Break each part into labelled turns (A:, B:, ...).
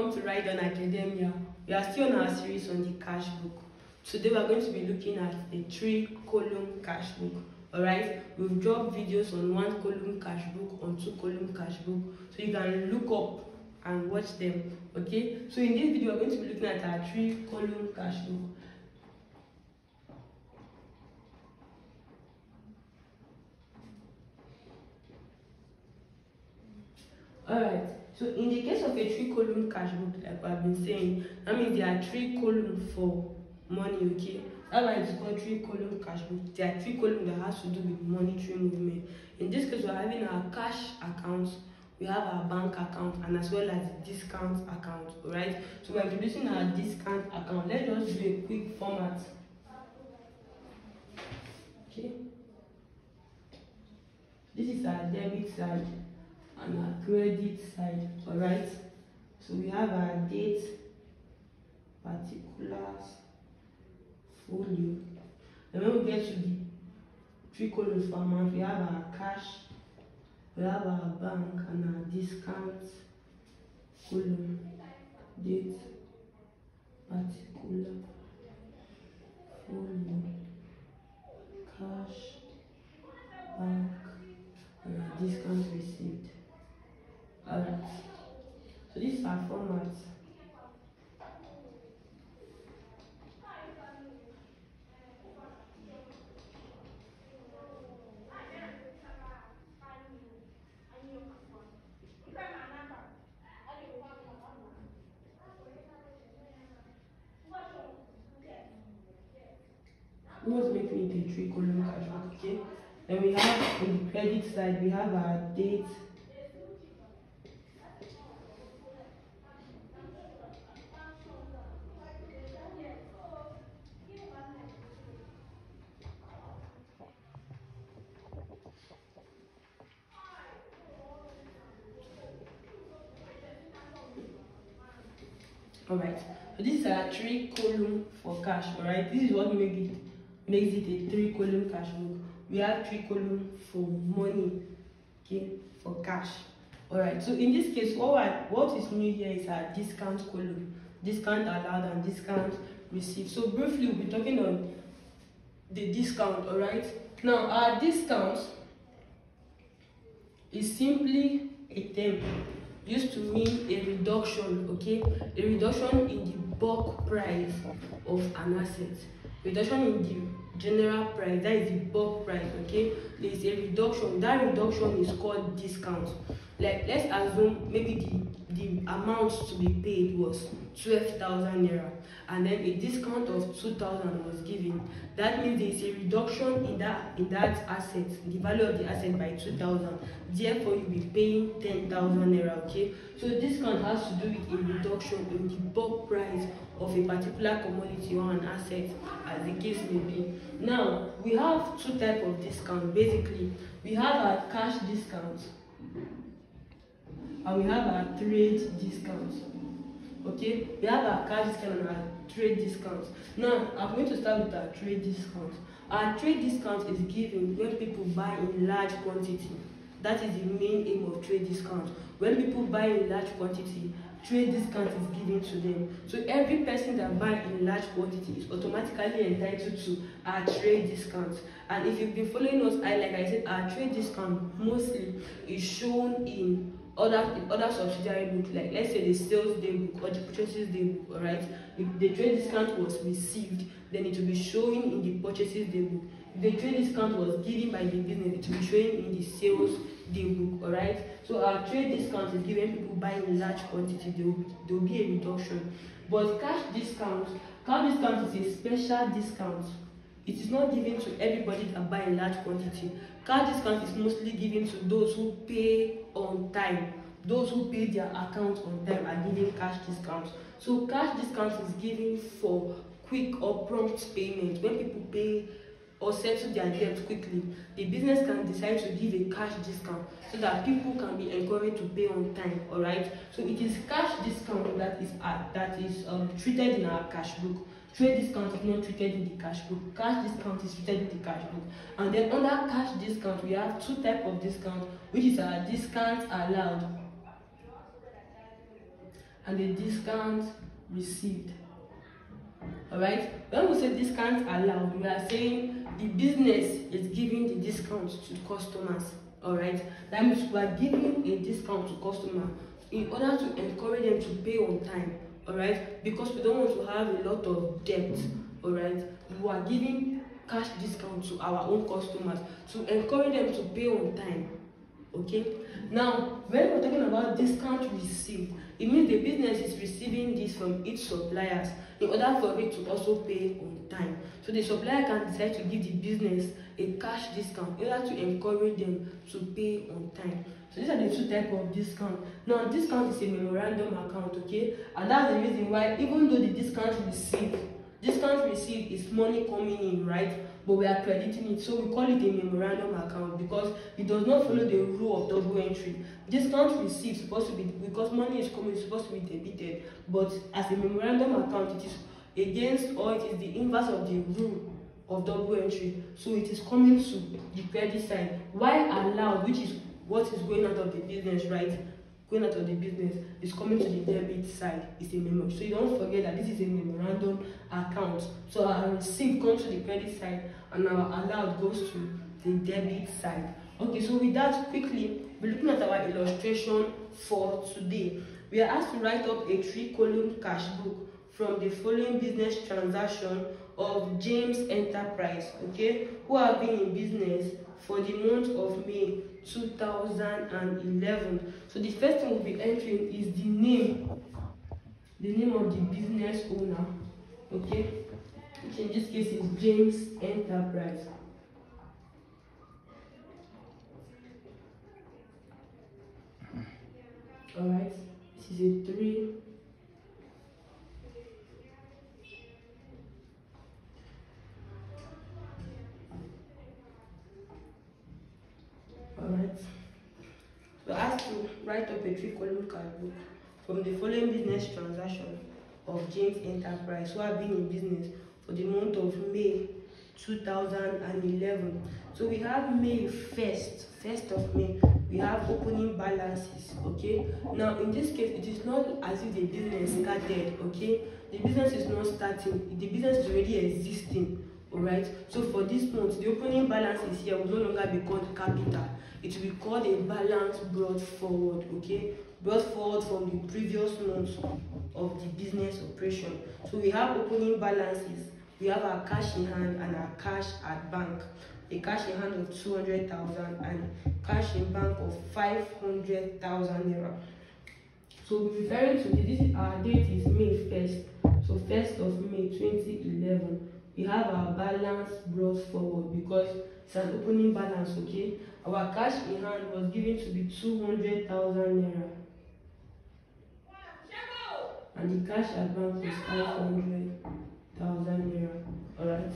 A: welcome to Ride On Academia. We are still on our series on the cash book. Today we are going to be looking at a 3-column cash book. Alright, we've dropped videos on 1-column cash book, on 2-column cash book, so you can look up and watch them. Okay, so in this video we're going to be looking at our 3-column cash book. Alright, so in the case of a 3-column cash book, like I've been saying, that means there are 3 columns for money, okay? That's why it's called 3-column cash book. There are 3 columns that has to do with monetary movement. In this case, we're having our cash account, we have our bank account, and as well as the discount account, alright? So we're introducing our discount account. Let's just do a quick format. Okay. This is our debit side and our credit side, alright? So we have our date, particulars, folio. And when we get to the 3 columns for amount, we have our cash, we have our bank, and our discount column, date, particular, folio, cash, bank, and our discount received. Alright, so this is our format. What's making it a 3-column cash book, okay? Then we have on the credit side, we have our date, alright, so this is our 3-column for cash, alright? This is what makes it a 3-column cash book. We have 3 columns for money, okay, for cash. Alright, so in this case, what is new here is our discount column. Discount allowed and discount received. So briefly, we'll be talking on the discount, alright? Now, our discount is simply a term used to mean a reduction, okay? A reduction in the bulk price of an asset. Reduction in the general price, that is the bulk price, okay? There is a reduction. That reduction is called discount. Like, let's assume maybe the amount to be paid was 12,000 naira, and then a discount of 2,000 was given. That means there is a reduction in that asset, the value of the asset, by 2,000. Therefore, you'll be paying 10,000 naira, okay? So discount has to do with a reduction in the bulk price of a particular commodity or an asset, as the case may be. Now, we have 2 types of discount. Basically, we have our cash discount and we have our trade discount. Okay, we have our cash discount and our trade discount. Now, I'm going to start with our trade discount. Our trade discount is given when people buy in large quantity. That is the main aim of trade discount. When people buy in large quantity, trade discount is given to them. So every person that buys in large quantity is automatically entitled to our trade discount. And if you've been following us, like I said, our trade discount mostly is shown in other subsidiary book, like let's say the sales day book or the purchases day book. Alright, if the trade discount was received, then it will be showing in the purchases day book. If the trade discount was given by the business, it will be showing in the sales day book. Alright, so our trade discount is given people buy in large quantity, there will be a reduction. But cash discount is a special discount. It is not given to everybody that buy in large quantity. Cash discount is mostly given to those who pay on time. Those who pay their account on time are given cash discounts. So cash discount is given for quick or prompt payment. When people pay or settle their debt quickly, the business can decide to give a cash discount so that people can be encouraged to pay on time. Alright, so it is cash discount that is treated in our cash book. Trade discount is not treated in the cash book. Cash discount is treated in the cash book. And then under cash discount, we have 2 types of discount, which is our discount allowed and the discount received. Alright, when we say discount allowed, we are saying the business is giving the discount to customers. Alright, that means we are giving a discount to customers in order to encourage them to pay on time. Alright, because we don't want to have a lot of debt. Alright, we are giving cash discount to our own customers to encourage them to pay on time. Okay, now when we're talking about discount received, it means the business is receiving this from its suppliers in order for it to also pay on time. So the supplier can decide to give the business a cash discount in order to encourage them to pay on time. So these are the two types of discount. Now discount is a memorandum account, okay, and that's the reason why even though the discount received is money coming in, right? But we are crediting it, so we call it a memorandum account because it does not follow the rule of double entry. Discount received is supposed to be, because money is coming, it's supposed to be debited, but as a memorandum account, it is against, or it is the inverse of the rule of double entry, so it is coming to the credit side. While allowed, which is what is going out of the business, right? Going out of the business is coming to the debit side. It's a memo. So you don't forget that this is a memorandum account. So our receipt comes to the credit side and our allowed goes to the debit side. Okay, so with that, quickly, we're looking at our illustration for today. We are asked to write up a 3-column cash book from the following business transaction of James Enterprise, okay, who have been in business for the month of May 2011. So the first thing we'll be entering is the name of the business owner, okay, which in this case is James Enterprise. Alright, this is a 3. Alright, so asked to write up a 3-column cash book from the following business transaction of James Enterprise, who have been in business for the month of May 2011. So we have May 1st of May, we have opening balances, okay. Now in this case, it is not as if the business started, okay. The business is not starting, the business is already existing. Alright, so for this month, the opening balance is here will no longer be called capital. It will be called a balance brought forward, okay? Brought forward from the previous month of the business operation. So we have opening balances, we have our cash in hand and our cash at bank. A cash in hand of 200,000 and cash in bank of 500,000 naira. So we're referring to this, our date is May 1st. So 1st of May 2011. We have our balance brought forward because it's an opening balance, okay? Our cash in hand was given to be 200,000 naira. And the cash at bank was 500,000 naira. Alright?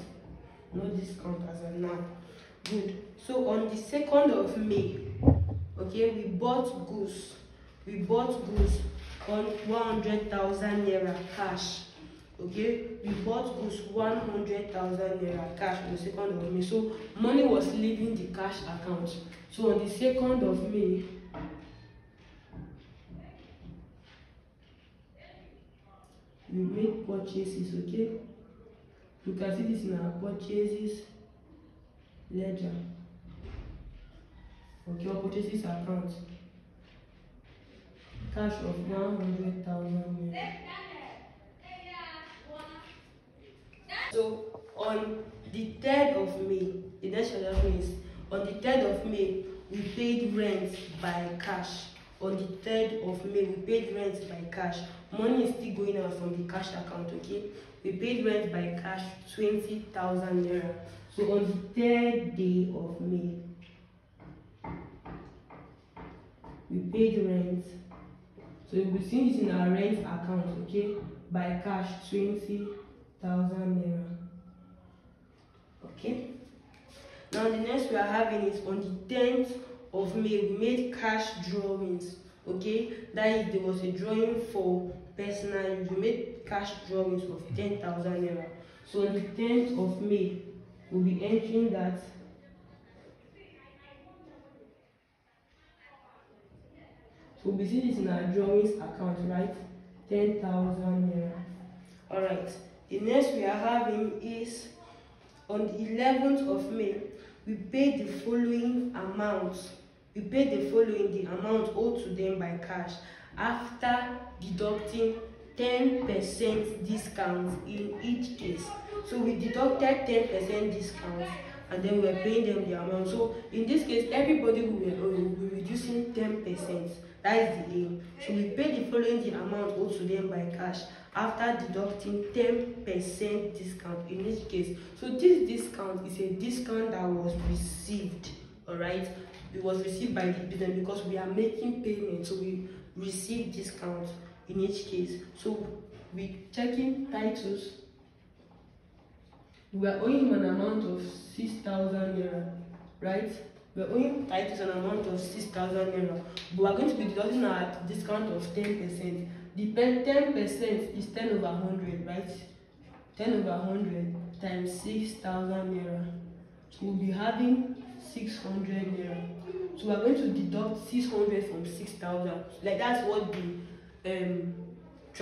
A: No discount as of now. Good. So on the 2nd of May, okay, we bought goods. We bought goods on 100,000 naira cash. Okay, we bought goods 100,000 naira cash on the 2nd of May. So money was leaving the cash account. So on the 2nd of May, we made purchases, okay? You can see this in our purchases ledger. Okay, our purchases account. Cash of 100,000 naira. So on the 3rd of May, the next transaction is on the 3rd of May, we paid rent by cash. On the 3rd of May, we paid rent by cash. Money is still going out from the cash account, okay? We paid rent by cash 20,000 naira. So on the 3rd day of May, we paid rent. So you'll be seeing this in our rent account, okay? By cash 20,000 naira. Okay. Now the next we are having is on the 10th of May, we made cash drawings. Okay, that is, there was a drawing for personal use. We made cash drawings of 10,000 naira. So on the 10th of May, we'll be entering that. So we'll be seeing this in our drawings account, right? 10,000 naira. Alright, the next we are having is on the 11th of May, we pay the following amount. We pay the amount owed to them by cash after deducting 10% discount in each case. So we deducted 10% discount and then we're paying them the amount. So in this case, everybody will be reducing 10%. That is the aim. So we pay the following the amount owed to them by cash after deducting 10% discount in each case. So this discount is a discount that was received. Alright, it was received by the business because we are making payment, so we receive discount in each case. So we checking titles. We are owing him an amount of 6,000 naira, right? We are owing titles an amount of 6,000 naira. We are going to be deducting our discount of 10%. The 10% is 10 over 100, right? 10 over 100 times 6,000 naira. So we'll be having 600 naira. So we're going to deduct 600 from 6,000. Like that's what the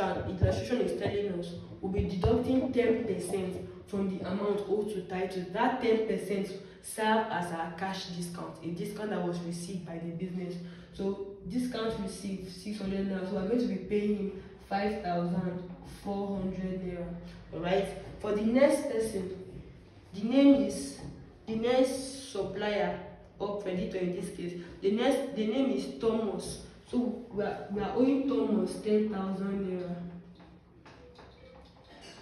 A: illustration is telling us. We'll be deducting 10% from the amount owed to titles. That 10% serve as our cash discount, a discount that was received by the business. So discount received 600 naira. So we're going to be paying him 5,400 naira. Alright. For the next person, the next supplier or creditor in this case, the name is Thomas. So we are owing Thomas 10,000 naira.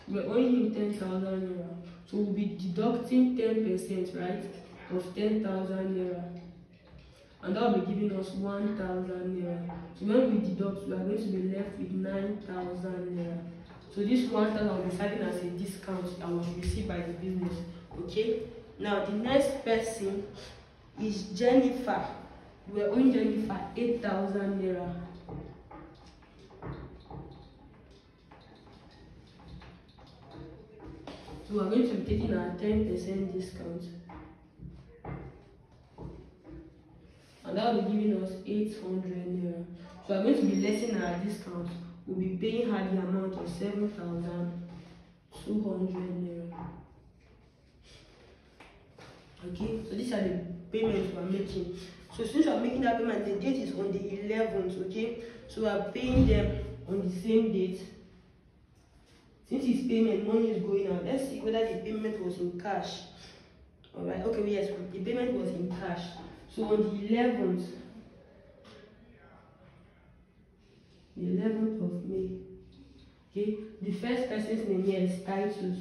A: We're owing him 10,000 naira. So we'll be deducting 10%, right, of 10,000 naira. And that will be giving us 1,000 naira. So when we deduct, we are going to be left with 9,000 naira. So this 1,000 will be serving as a discount that was received by the business. Okay. Now the next person is Jennifer. We are owing Jennifer 8,000 naira. So we are going to be taking our 10% discount. And that will be giving us 800 naira. So we are going to be lessening our discount. We'll be paying her the amount of 7,200 naira. Okay, so these are the payments we are making. So since we are making that payment, the date is on the 11th. Okay, so we are paying them on the same date. Since it's payment, money is going out. Let's see whether the payment was in cash. Alright, okay, yes, the payment was in cash. So on the 11th of May, okay, the first person's name here is Titus.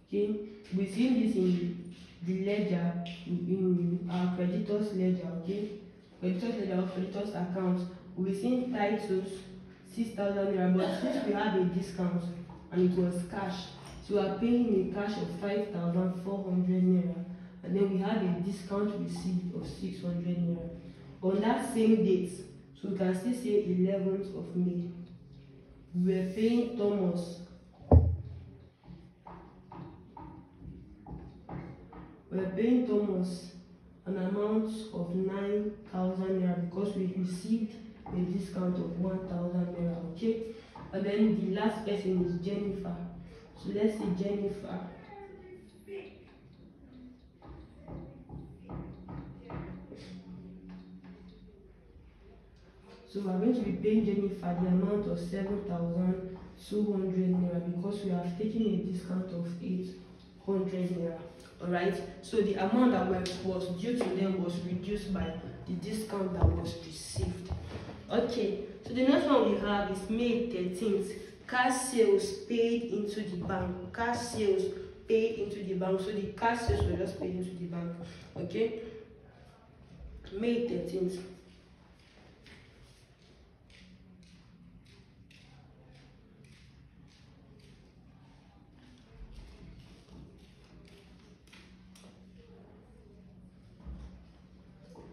A: Okay, we see this in the ledger, in our creditors ledger, okay, creditors ledger or creditors account. We see Titus 6,000 naira, but since we had a discount and it was cash, so we are paying a cash of 5,400 naira, and then we had a discount received of 600 naira. On that same date, so we can still say 11th of May, we were paying Thomas. We are paying Thomas an amount of 9,000 naira because we received a discount of 1,000 naira. Okay, and then the last person is Jennifer. So let's say Jennifer. So we are going to be paying Jennifer the amount of 7,200 naira because we have taken a discount of 800 naira. Alright, so the amount that was due to them was reduced by the discount that was received. Okay, so the next one we have is May 13th. Cash sales paid into the bank. Cash sales paid into the bank. So the cash sales were just paid into the bank. Okay, May 13th.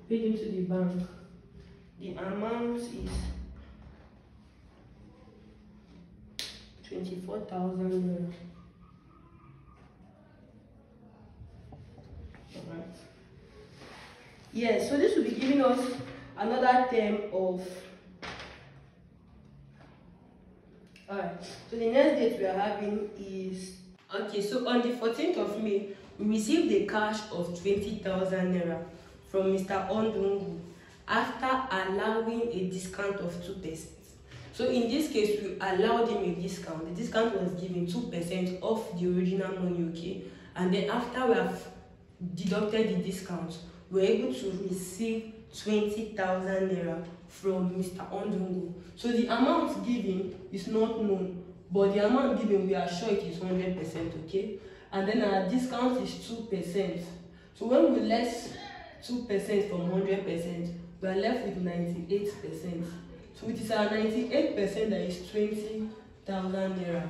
A: Paid into the bank. The amount is 24,000 naira. Alright. Yes, so this will be giving us another term of So the next date we are having is, okay, so on the 14th of May, we received a cash of 20,000 naira from Mr. Ondungu after allowing a discount of 2%. So in this case, we allowed him a discount. The discount was given 2% off the original money, okay? And then after we have deducted the discount, we were able to receive 20,000 naira from Mr. Ondungu. So the amount given is not known, but the amount given, we are sure it is 100%, okay? And then our discount is 2%. So when we less 2% from 100%, we are left with 98%. So it is our 98% that is 20,000 naira.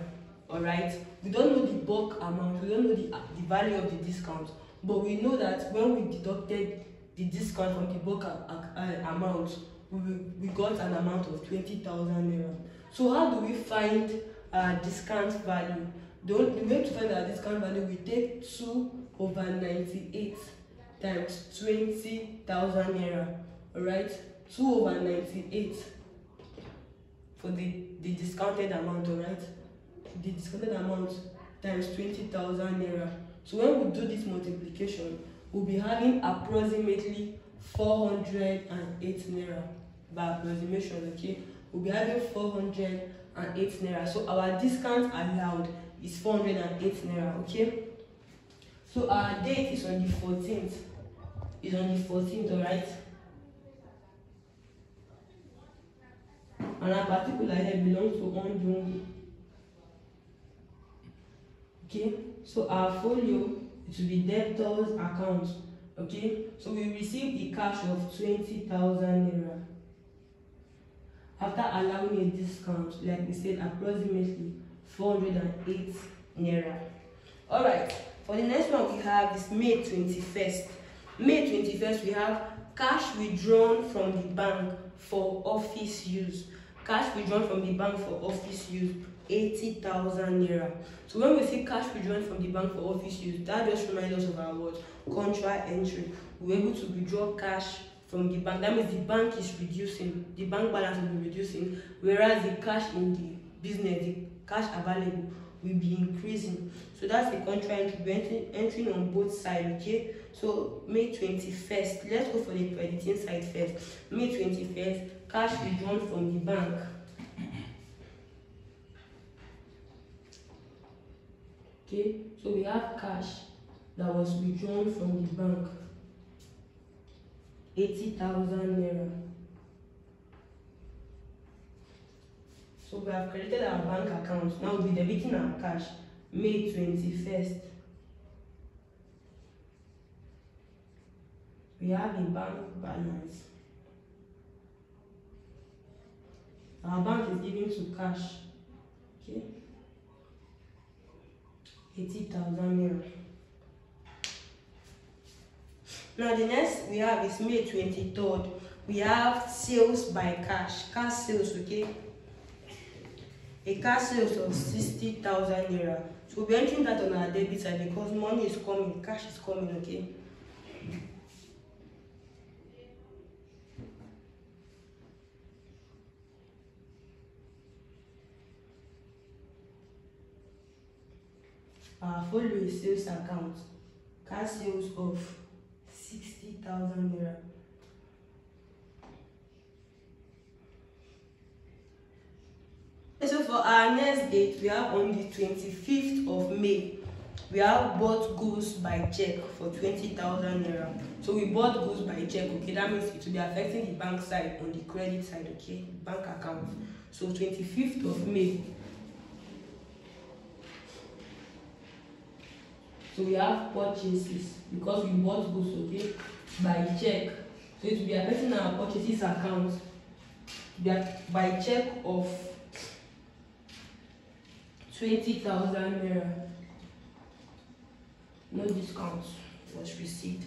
A: Alright? We don't know the bulk amount, we don't know the value of the discount, but we know that when we deducted the discount from the bulk amount, we got an amount of 20,000 naira. So how do we find our discount value? The way to find our discount value, we take 2/98 times 20,000 naira. Alright? 2/98 for the discounted amount, alright? The discounted amount times 20,000 naira. So when we do this multiplication, we'll be having approximately 408 naira by approximation, okay? We'll be having 408 naira. So our discount allowed is 408 naira, okay? So our date is on the 14th. Is on the 14th, alright? And our particular head belongs to Ondungu. Okay, so our folio, it will be debtors account. Okay, so we received the cash of 20,000 naira after allowing a discount, like we said, approximately 408 naira. All right, for the next one we have is May 21st. May 21st, we have cash withdrawn from the bank for office use. Cash withdrawn from the bank for office use, 80,000 naira. So when we see cash withdrawn from the bank for office use, that just reminds us of our what? Contra entry. We're able to withdraw cash from the bank. That means the bank is reducing, the bank balance will be reducing, whereas the cash in the business, the cash available, will be increasing. So that's the contra entry. We're entering on both sides, okay? So May 21st, let's go for the crediting side first. May 21st, cash withdrawn from the bank. Okay, so we have cash that was withdrawn from the bank, 80,000 naira. So we have credited our bank account. Now we'll be debiting our cash. May 21st. We have a bank balance. Our bank is giving to cash. Okay. 80,000 naira. Now the next we have is May 23rd. We have sales by cash. Cash sales, okay? A cash sales of 60,000 naira. So we'll be entering that on our debit side because money is coming, cash is coming, okay? Our folio is sales account. Cash sales of 60,000 naira. So for our next date, we have on the 25th of May, we have bought goods by check for 20,000 naira. So we bought goods by check, okay? That means it will be affecting the bank side on the credit side, okay? Bank account. So 25th of May. So we have purchases because we bought goods, okay, by check. So it will be affecting our purchases account by check of 20,000 naira. No discount was received.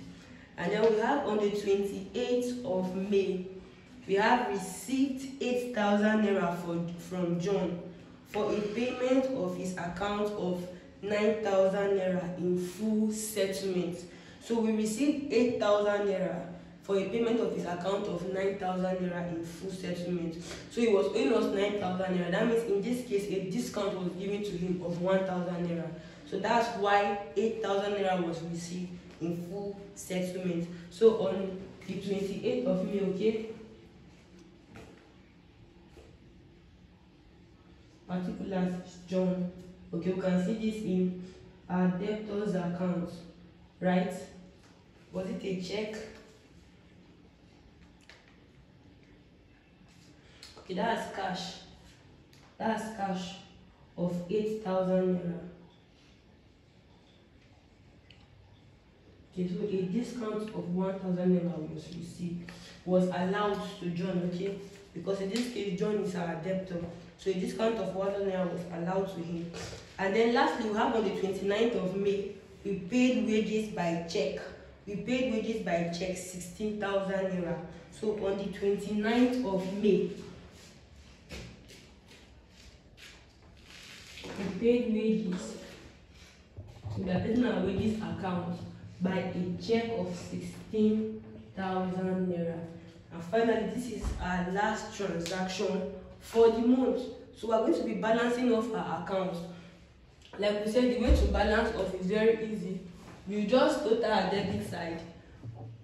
A: And then we have on the 28th of May, we have received 8,000 naira from John for a payment of his account of 9,000 naira in full settlement. So we received 8,000 naira for a payment of his account of 9,000 naira in full settlement. So he was owing us 9,000 naira. That means in this case a discount was given to him of 1,000 naira. So that's why 8,000 naira was received in full settlement. So on the 28th of May, okay, particulars John. Okay, we can see this in our debtor's account, right? Was it a check? Okay, that's cash. That's cash of 8,000 naira. Okay, so a discount of 1,000 naira was received, was allowed to John, okay? Because in this case, John is our debtor. So a discount of 1,000 naira was allowed to him. And then lastly, we have on the 29th of May, we paid wages by check. We paid wages by check 16,000 naira. So on the 29th of May, we paid wages. So we are taking our wages account by a check of 16,000 naira. And finally, this is our last transaction for the month. So we are going to be balancing off our account. Like we said, the way to balance off is very easy. We just total our debit side,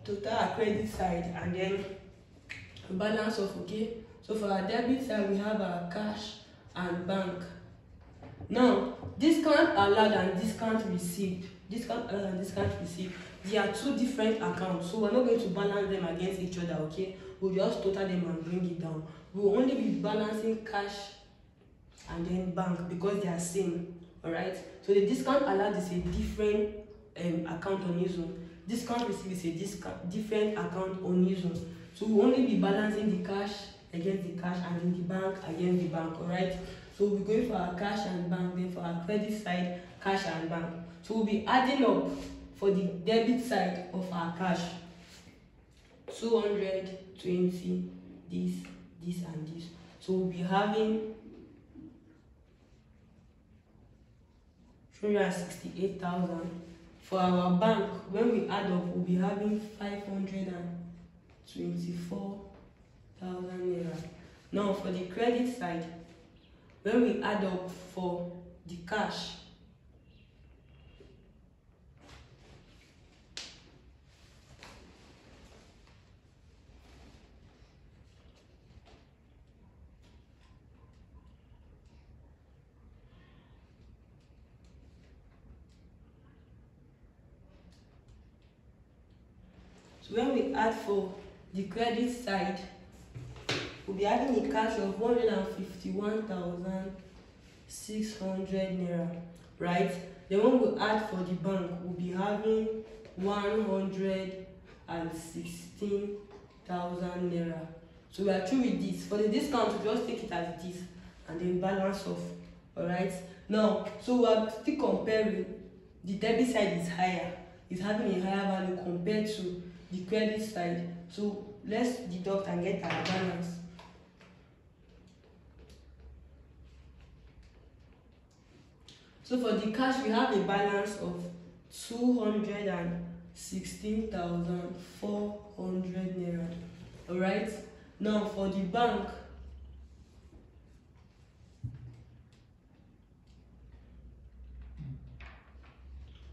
A: total our credit side, and then balance off, okay? So for our debit side, we have our cash and bank. Now, discount allowed and discount received. Discount allowed and discount received. They are two different accounts, so we're not going to balance them against each other, okay? We'll just total them and bring it down. We'll only be balancing cash and then bank because they are same. Alright, so the discount allowed is a different account on its own. Discount received is a different account on its own. So we'll only be balancing the cash against the cash and then the bank against the bank. Alright, so we're going for our cash and bank, then for our credit side, cash and bank. So we'll be adding up for the debit side of our cash 220, this and this. So we'll be having 368,000. For our bank, when we add up, we'll be having 524,000 naira. Now for the credit side, when we add up for the cash, so when we add for the credit side, we'll be having a cash of 151,600 naira, right? Then when we add for the bank, we'll be having 116,000 naira. So we are through with this. For the discount, we just take it as this and then balance off. Alright. Now, so we are still comparing. The debit side is higher. It's having a higher value compared to the credit side. So let's deduct and get our balance. So for the cash, we have a balance of 216,400 naira. Alright. Now for the bank,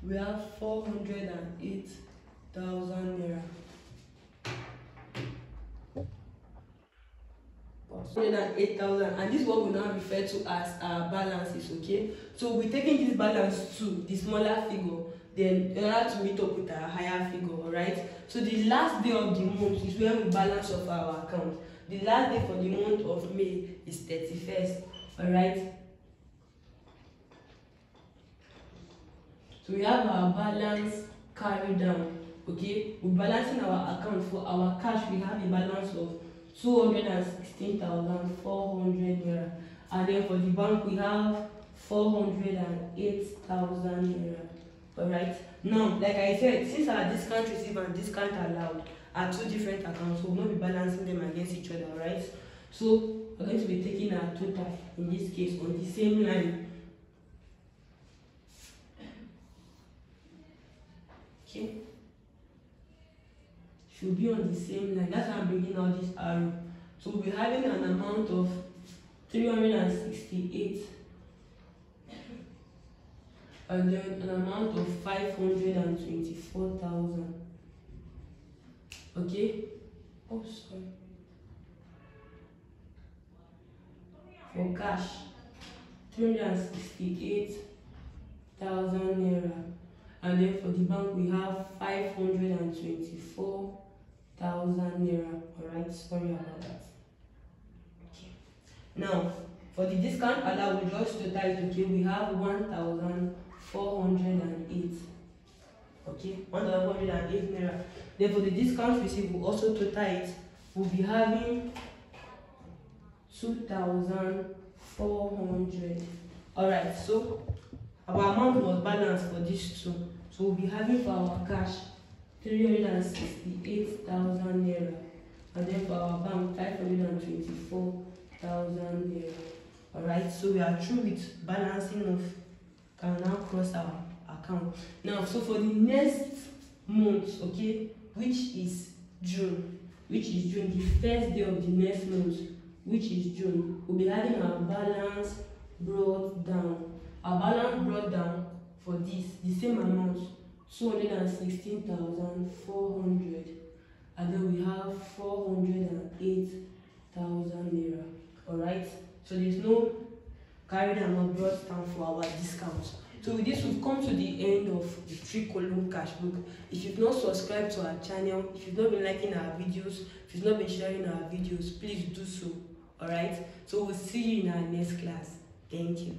A: we have 408,000 naira. 408,000, and this is what we now refer to as our balances, okay? So we're taking this balance to the smaller figure, then in order to meet up with a higher figure, alright? So the last day of the month is when we balance off our account. The last day for the month of May is 31st, alright? So we have our balance carried down, okay? We're balancing our account. For our cash, we have a balance of 216,400 naira. And then for the bank, we have 408,000 naira. Alright? Now, like I said, since our discount received and discount allowed are two different accounts, so we'll not be balancing them against each other, right? So we're going to be taking our total, in this case, on the same line. Okay. should be on the same line. That's why I'm bringing out this arrow. So we'll be having an amount of 368 and then an amount of 524,000. Okay? Oh, sorry. For cash, 368,000 naira. And then for the bank, we have 524,000 naira. Alright, sorry about that. Okay. Now, for the discount allowed, we just total it. Okay, we have 1,408. Okay, 1,408 naira. Then for the discount receipt, we also total it. We'll be having 2,400. Alright, so our amount was balanced for these two. So we'll be having for our cash 368,000 naira. And then for our bank 524,000 naira. Alright, so we are through with balancing of, can now cross our account. Now, so for the next month, okay, which is June, the first day of the next month, which is June, we'll be having our balance brought down. Our balance brought down for this, the same amount, 216,400, and then we have 408,000 naira. Alright, so there's no carried amount brought down for our discounts. So with this, we've come to the end of the 3-column cash book. If you've not subscribed to our channel, if you've not been liking our videos, if you've not been sharing our videos, please do so. Alright, so we'll see you in our next class. Thank you.